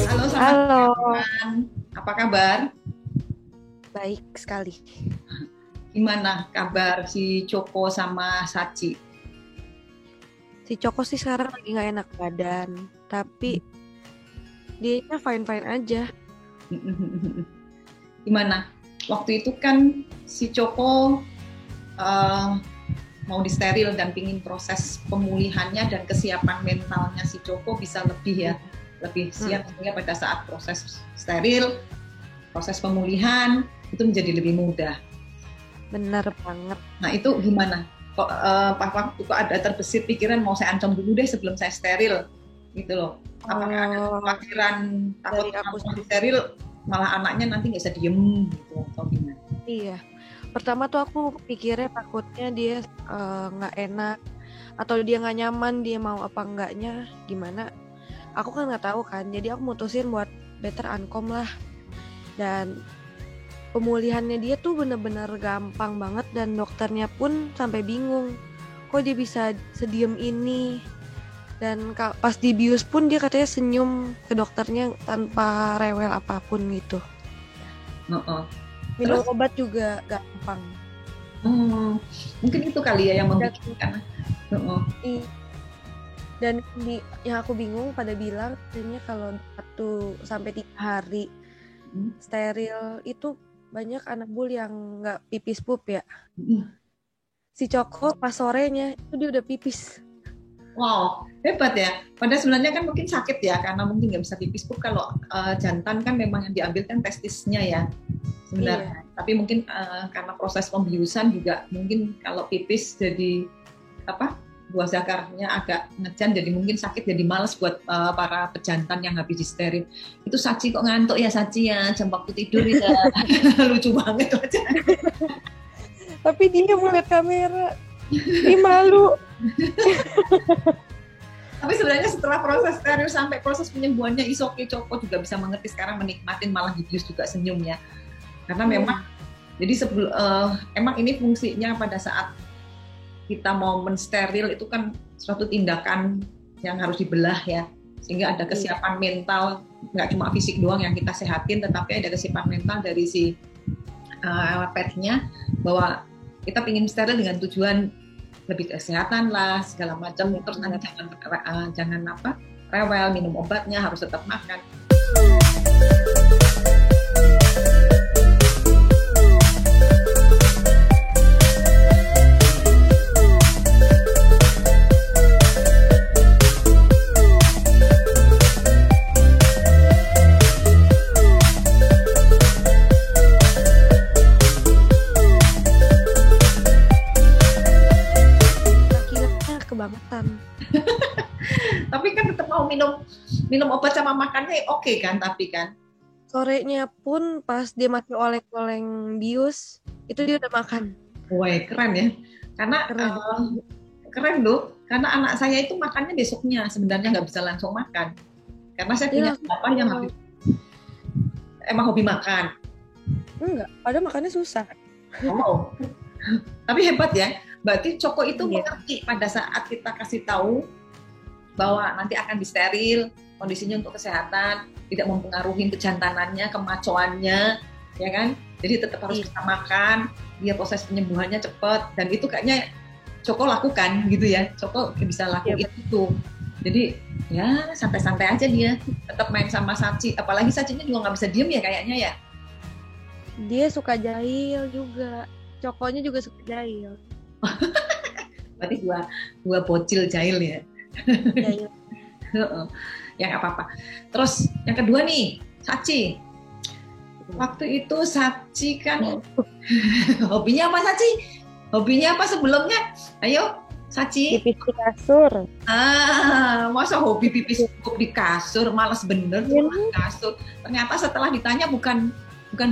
Halo, selamat Halo, malam. Apa kabar? baik sekali. Gimana kabar si Coko sama Saci? Si Coko sih sekarang lagi nggak enak badan, tapi dianya fine-fine aja. Gimana? Waktu itu kan si Coko eh, mau disteril dan pingin proses pemulihannya dan kesiapan mentalnya si Coko bisa lebih siap sehingga pada saat proses steril, proses pemulihan itu menjadi lebih mudah. Bener banget. Nah itu gimana? Kok waktu kok ada terbesit pikiran mau saya ancam dulu deh sebelum saya steril gitu loh. Apakah ada kekhawatiran takut dari aku kalau steril malah anaknya nanti nggak bisa diem gitu atau gimana? Iya. Pertama tuh aku pikirnya takutnya dia nggak enak atau dia nggak nyaman, dia mau apa enggaknya gimana. Aku kan nggak tahu kan, jadi aku mutusin buat better unkom lah. Dan pemulihannya dia tuh bener-bener gampang banget dan dokternya pun sampai bingung kok dia bisa sediem ini. Dan pas dibius pun dia katanya senyum ke dokternya tanpa rewel apapun gitu. Minum Terus obat juga gampang. mungkin itu kali ya yang membikinkan. Dan yang aku bingung pada bilang katanya kalau 1 sampai 3 hari steril itu banyak anak bul yang nggak pipis pup ya. Si Coko pas sorenya itu dia udah pipis. Wow, hebat ya. Padahal sebenarnya kan mungkin sakit ya, karena mungkin nggak bisa pipis pup. Kalau jantan kan memang yang diambil kan testisnya ya sebenarnya. Iya. Tapi mungkin karena proses pembiusan juga mungkin kalau pipis jadi buah zakarnya agak ngejan, jadi mungkin sakit, jadi males buat para pejantan yang habis disteril. Itu Saci kok ngantuk ya Saci ya, jam waktu tidur ya. Lucu banget aja. Tapi dia mau lihat kamera. Ini malu. Tapi sebenarnya setelah proses steril sampai proses penyembuhannya Isoke Coko juga bisa mengerti sekarang, menikmatin, malah dibius juga senyumnya. Karena memang jadi emang ini fungsinya pada saat kita mau mensteril itu kan suatu tindakan yang harus dibelah ya, sehingga ada kesiapan mental, nggak cuma fisik doang yang kita sehatin, tetapi ada kesiapan mental dari si petnya bahwa kita ingin steril dengan tujuan lebih kesehatan lah segala macam. Terus nanti jangan rewel, minum obatnya harus tetap makan. Kebangetan. Tapi kan tetap mau minum obat sama makannya oke kan, tapi kan Sorenya pun pas dia masih oleng-oleng bius itu dia udah makan. wah keren ya, karena keren loh, karena anak saya itu makannya besoknya sebenarnya nggak bisa langsung makan, karena saya punya bapak yang emang hobi makan. Enggak, padahal makannya susah. Oh. Tapi hebat ya, berarti Coko itu mengerti pada saat kita kasih tahu bahwa nanti akan disteril, kondisinya untuk kesehatan, tidak mempengaruhi kejantanannya, kemacoannya, ya kan? Jadi tetap harus bisa makan, dia proses penyembuhannya cepat, dan itu kayaknya Coko lakukan gitu ya, Coko bisa lakukan itu. Jadi ya santai-santai aja dia, tetap main sama Saci, apalagi Sacinya juga nggak bisa diem ya kayaknya ya. Dia suka jahil juga. Cokonya juga suka jahil. Berarti dua bocil jahil ya. Jahil. Ya nggak apa-apa. Terus yang kedua nih, Saci. Waktu itu Saci kan hobinya apa Saci? Hobinya apa sebelumnya? Ayo Saci. Pipis di kasur. Masa hobi pipis di kasur, malas bener di kasur. Ternyata setelah ditanya bukan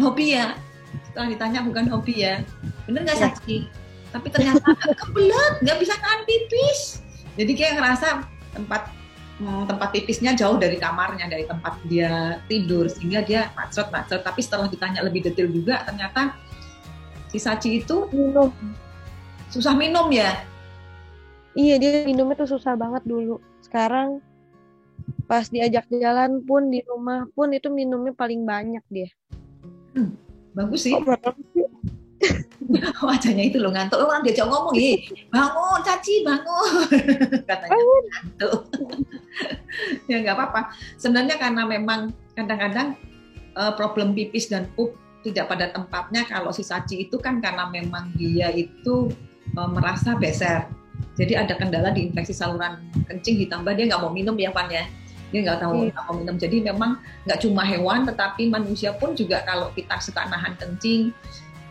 hobi ya. Setelah ditanya bukan hobi ya. Bener nggak Saci? Tapi ternyata kebelet, nggak bisa nahan pipis. Jadi kayak ngerasa tempat pipisnya jauh dari kamarnya, dari tempat dia tidur, sehingga dia macet. Tapi setelah ditanya lebih detail juga, ternyata si Saci itu susah minum ya. Iya, dia minumnya tuh susah banget dulu. Sekarang pas diajak jalan pun di rumah pun itu minumnya paling banyak dia. Bagus Kok sih. merem sih? Wajahnya itu loh ngantuk. Orang diajak ngomong, bangun, Caci, bangun. Katanya Oh, ngantuk. Ya nggak apa-apa. Sebenarnya karena memang kadang-kadang problem pipis dan pup tidak pada tempatnya kalau si Saci itu kan karena memang dia itu merasa beser. Jadi ada kendala di infeksi saluran kencing ditambah dia nggak mau minum ya Pan ya. Dia nggak tahu nggak mau minum. Jadi memang nggak cuma hewan tetapi manusia pun juga kalau kita suka nahan kencing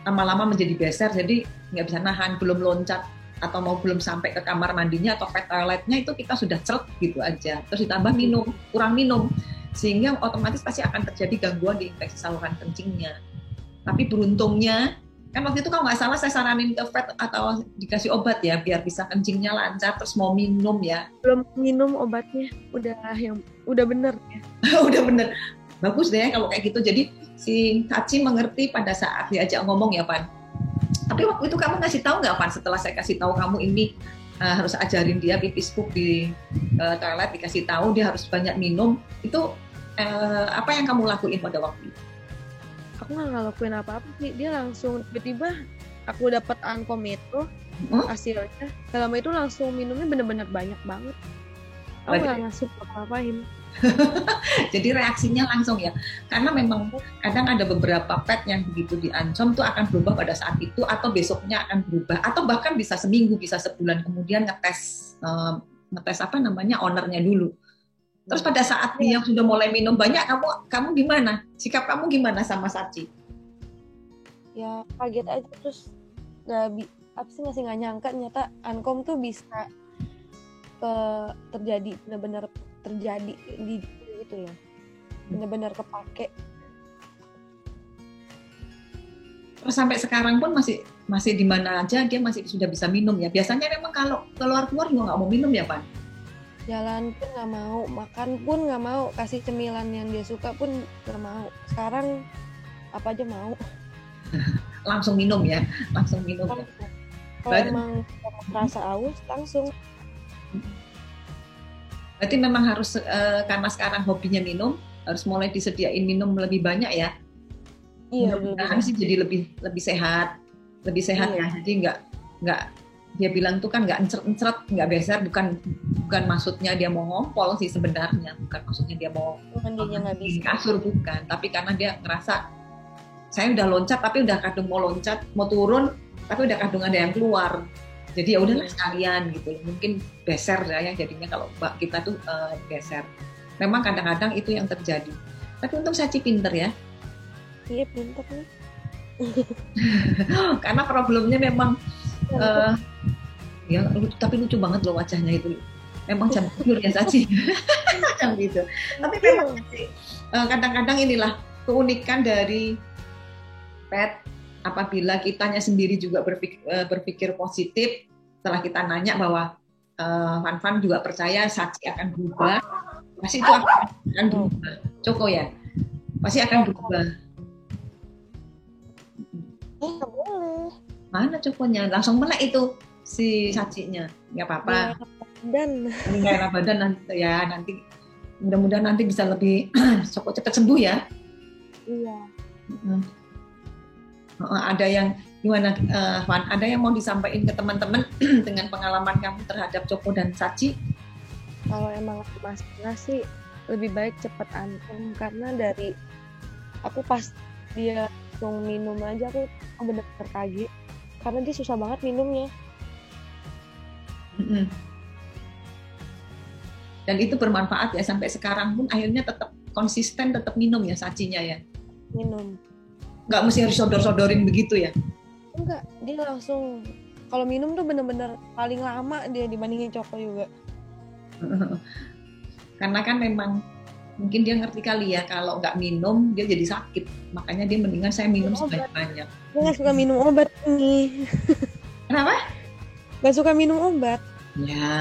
lama-lama menjadi beser jadi nggak bisa nahan, belum loncat atau mau belum sampai ke kamar mandinya atau ke toiletnya itu kita sudah ceret gitu aja. Terus ditambah minum, kurang minum sehingga otomatis pasti akan terjadi gangguan di infeksi saluran kencingnya. Tapi beruntungnya kan waktu itu kalau nggak salah saya saranin ke vet atau dikasih obat ya biar bisa kencingnya lancar terus mau minum ya. belum minum obatnya, udah bener ya. Udah bener, bagus deh kalau kayak gitu. Jadi si Caci mengerti pada saat diajak ngomong ya Pan. Tapi waktu itu kamu ngasih tahu nggak Pan setelah saya kasih tahu kamu ini harus ajarin dia pipis pup di toilet, dikasih tahu dia harus banyak minum itu apa yang kamu lakuin pada waktu itu? Aku nggak ngelakuin apa-apa sih, dia langsung tiba-tiba aku dapat Ankom itu hasilnya dalam itu langsung minumnya bener-bener banyak banget. Aku nggak ngasih apa-apain. Jadi reaksinya langsung ya, karena memang kadang ada beberapa pet yang begitu diancam tuh akan berubah pada saat itu atau besoknya akan berubah atau bahkan bisa seminggu bisa sebulan kemudian ngetes apa namanya ownernya dulu. Terus pada saat dia sudah mulai minum banyak, kamu gimana? Sikap kamu gimana sama Saci? Ya kaget aja terus nggak nyangka ternyata Ankom tuh bisa terjadi benar-benar terjadi di itu ya, benar-benar kepake. Terus sampai sekarang pun masih di mana aja dia masih sudah bisa minum ya. Biasanya memang kalau keluar juga nggak mau minum ya Pan? Jalan pun nggak mau, makan pun nggak mau, kasih cemilan yang dia suka pun nggak mau. Sekarang apa aja mau. Langsung minum ya, langsung minum. Kalau emang merasa aus langsung. Berarti memang harus karena sekarang hobinya minum, harus mulai disediain minum lebih banyak ya. Iya. Mudah-mudahan sih jadi lebih sehat ya. Jadi nggak dia bilang tuh kan nggak encret nggak beser, bukan maksudnya dia mau ngompol sih sebenarnya, bukan maksudnya dia mau di kasur, bukan, tapi karena dia ngerasa saya udah loncat tapi udah kadung mau loncat mau turun tapi udah kadung ada yang keluar, jadi ya udahlah sekalian gitu, mungkin beser ya jadinya kalau kita tuh beser. Memang kadang-kadang itu yang terjadi, tapi untung Saci pinter ya. Iya pinter nih. Karena problemnya memang ya tapi lucu banget loh wajahnya itu, memang jam tidur ya Saci. Macam gitu. Tapi memang kadang-kadang inilah keunikan dari pet, apabila kitanya sendiri juga berpikir positif. Setelah kita nanya bahwa Fan juga percaya Saci akan berubah, pasti itu akan berubah. Coko ya, pasti akan berubah. Boleh. Mana cokonya? Langsung melek itu si Sacinya. Nggak apa-apa. Dan nggak enak badan nanti mudah-mudahan nanti bisa lebih Coko cepat sembuh ya. Iya. Ada yang gimana, Van? Ada yang mau disampaikan ke teman-teman dengan pengalaman kamu terhadap Coko dan Saci? Kalau emang masalah sih lebih baik cepat Ankom, karena dari aku pas dia langsung minum aja aku bener-bener kaget karena dia susah banget minumnya. Dan itu bermanfaat ya, sampai sekarang pun akhirnya tetap konsisten tetap minum ya Sacinya ya. Minum. Nggak mesti harus sodor-sodorin begitu ya? Enggak, dia langsung kalau minum tuh bener-bener paling lama dia dibandingin Coko juga. Karena kan memang mungkin dia ngerti kali ya kalau nggak minum dia jadi sakit, makanya dia mendingan saya minum sebanyak-banyak. Dia nggak suka minum obat nih. Kenapa? Nggak suka minum obat. Ya,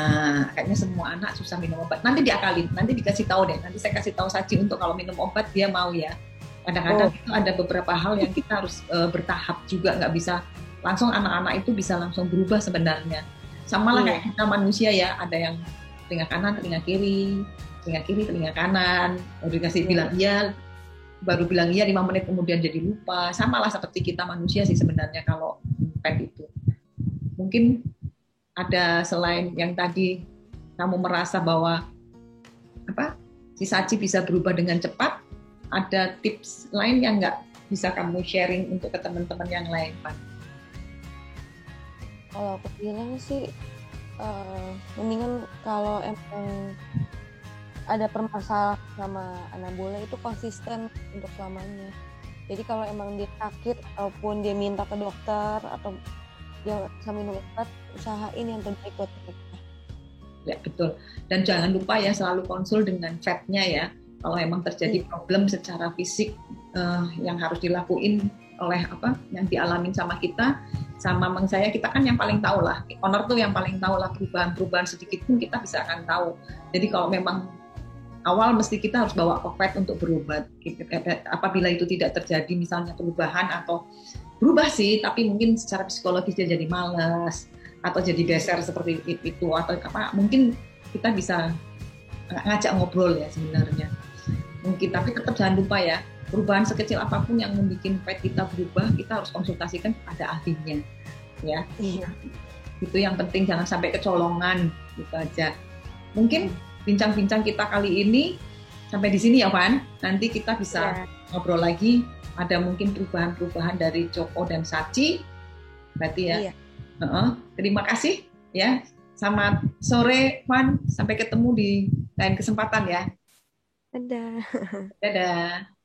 kayaknya semua anak susah minum obat. Nanti diakalin, nanti dikasih tahu deh. Nanti saya kasih tahu Saci untuk kalau minum obat dia mau ya. Kadang-kadang itu ada beberapa hal yang kita harus bertahap juga, nggak bisa langsung anak-anak itu bisa langsung berubah sebenarnya. Sama lah Iya. kayak kita manusia ya, ada yang telinga kanan, telinga kiri, telinga kiri, telinga kanan. Baru dikasih Iya. bilang iya, baru bilang iya 5 menit kemudian jadi lupa. Sama lah seperti kita manusia sih sebenarnya kalau pet itu. Mungkin ada selain yang tadi kamu merasa bahwa si Sachi bisa berubah dengan cepat, ada tips lain yang nggak bisa kamu sharing untuk ke teman-teman yang lain, Pak? Kalau aku bilang sih mendingan kalau emang ada permasalahan sama anak bule itu konsisten untuk selamanya. Jadi kalau emang dia sakit ataupun dia minta ke dokter atau dia bisa minum obat, usahain yang terbaik buat mereka. Ya, betul. Dan jangan lupa ya selalu konsul dengan vetnya ya. Kalau emang terjadi problem secara fisik yang harus dilakuin oleh yang dialamin sama kita, sama mang saya, kita kan yang paling tahu lah. Owner tuh yang paling tahu lah, perubahan sedikit pun kita bisa akan tahu. Jadi kalau memang awal mesti kita harus bawa ke vet untuk berobat. Apabila itu tidak terjadi misalnya perubahan atau berubah sih, tapi mungkin secara psikologis dia jadi malas atau jadi geser seperti itu atau mungkin kita bisa ngajak ngobrol ya sebenarnya. Mungkin, tapi tetap jangan lupa ya, perubahan sekecil apapun yang membuat pet kita berubah, kita harus konsultasikan kepada ahlinya ya. Iya. Itu yang penting, jangan sampai kecolongan, gitu aja. Mungkin bincang-bincang kita kali ini sampai di sini ya, Van. Nanti kita bisa ngobrol lagi, ada mungkin perubahan-perubahan dari Choco dan Sachi. Berarti ya. Iya. Terima kasih ya. Selamat sore, Van. Sampai ketemu di lain kesempatan ya. Dadah. Dadah.